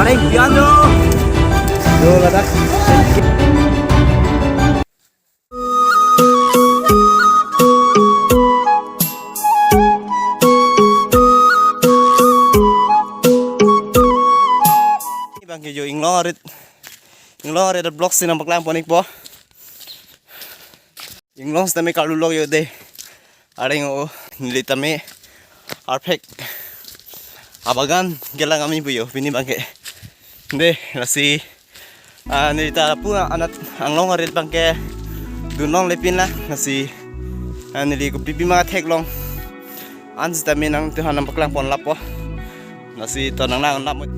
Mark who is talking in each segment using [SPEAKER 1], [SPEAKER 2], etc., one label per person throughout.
[SPEAKER 1] Aling, piano. Yo, ladak. Bang yo inglorit blok sinang baklang ponik po. Inglong sa tami kalulog yo de. Aring o nilitami arpek. Abagan gelang kami buyo binibangke. Hindi lasi nilita po anat ang longarit bangke dunong lepin la lasi niligo pipi mga teklong ans tami nang tuhan ng baklang pon lapo. Lasi to nang namot.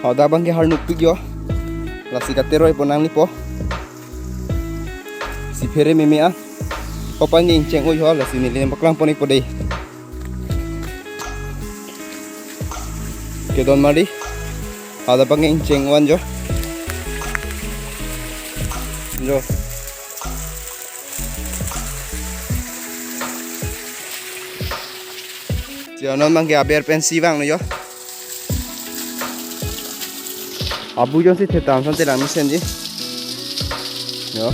[SPEAKER 1] Hauda bangke harnuk pigyo. Lasi kateroy po nang lipo. Si pere mimia. Papan ni inceng uy ho lasi nilin baklang ponik po day. Kedon mari. Ada bangke inceng wan jo. Jo. Jangan bangke aber pensi bang no yo. Abu John sih tetap santai lah mesin je, yo.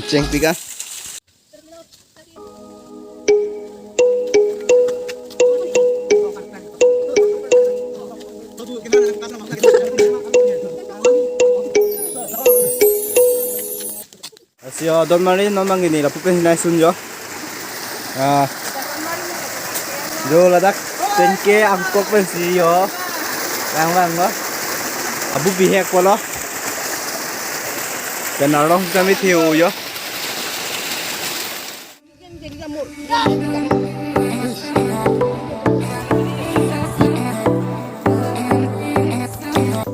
[SPEAKER 1] Ceng pika. Asyik don mari nomang ini lah pupin nai sun jo. Jo ladak. Tenke angkok pensi yo, lang lo, abu bihek ko lo, kenarong kami thiu yo.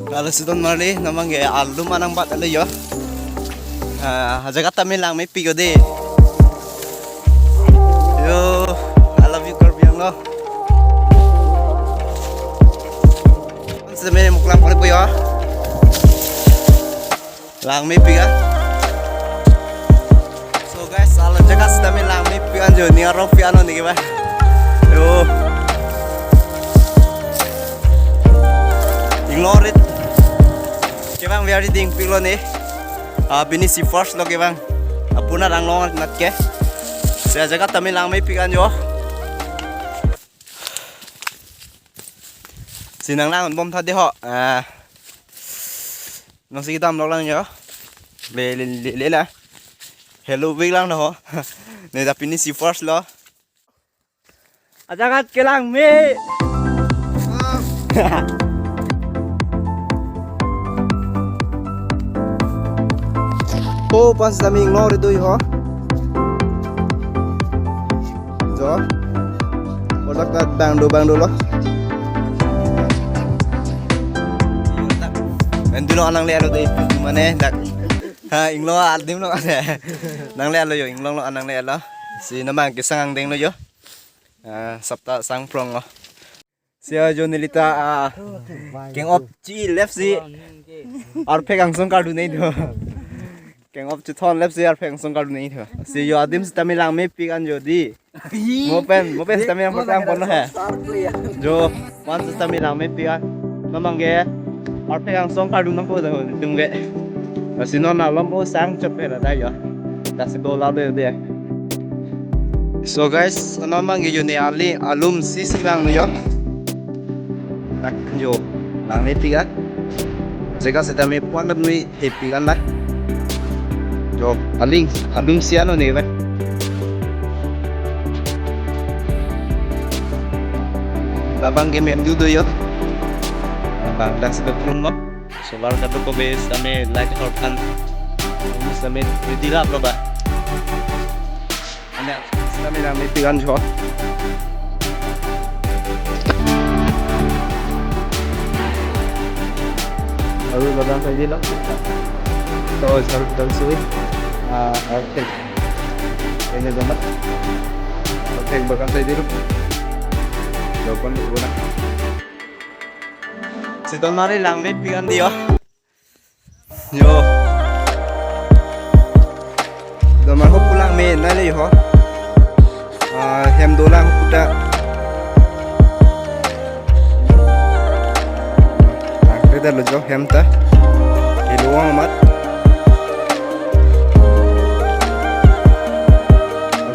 [SPEAKER 1] Kalau sidon mari, namang ge alum anang bat ale yo. Jagat kami lang may pigo de. Yo, I love you Korbiang lo. Sebenarnya muklang polik po yo. Lang may piga. So guys, alam jaga sedami lang may piga jo ni arok piano ni ba. Yo. Ignore it. Kebang biar ding pilo ni. Bini si first lo kebang. Apuna lang long nat ke. Saya jaga tami lang may piga jo. Sinang lang bom tadi ho nong sige tam lang yo le la hello big lang no ho ne tapi ni si first lo ajangat kelang me oh pas kami ignore itu ho jo odak tat bang do lo. Dulu anang lihat lo deh, gimana? Dak, inglo adim lo ada, nang lihat lo yo, inglo lo anang lihat lo, si nama kisang deng lo yo, sabta sang prong lo, si ajo nilita, keng op ci left si, arpek ang song kardu nih tuh, keng op ci thon left si arpek ang song kardu nih tuh, si yo adim si tami lang me pikan jo di, mopen si tami lang perang pon lo he, jo, wan si tami lang me pikan, namang ge. Arpek ang song kardu nang po dung ge. Sino na lampo sang chapera dayo. Tas go la de. So guys, ano mang yun ni Ali alum sisi bang no yo. Tak yo lang ni tiga. Jika sa tami puan nui happy kan lah. Yo aling alum si ano ni ba. Babang game dulu yo. Banglang sa pagpunong mo. So, laro na ko bes kami like or pan. Umus kami ditila pro ba? Ano, kami na may pigan siya. Lalu badang sa dila. So, sarap daw suwi. Okay. Kaya damat. Okay, bagang sa dila. Doon ko na. Si Don Mari lang may pigan diyo. Yo. Don Mari ko pulang may nalay ho. Hem do lang puta. kita lo jo hem ta iluang amat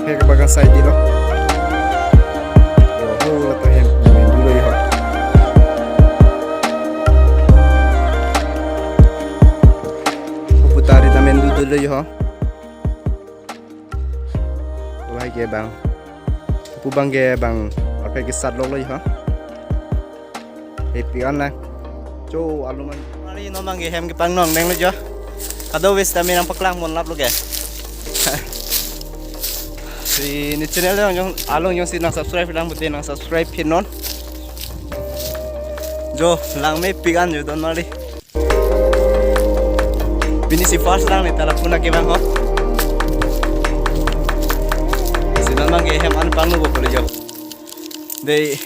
[SPEAKER 1] oke ke bagian side dulu ho la ta hem dulu ya putari tamen dulu ya wah ge bang pubang ge bang apa ke sat lo ya pian na cho aluman mari no mang ge hem ke pang nong neng lo jo kado wis tamen ang paklang mon lap lo ge si ni channel yang along yang si nang subscribe lang buti nang subscribe pin non jo lang me pigan jo don mari bini si first lang ni tala puna ke bang ho si nang mang ge hem an pang no bo jo dei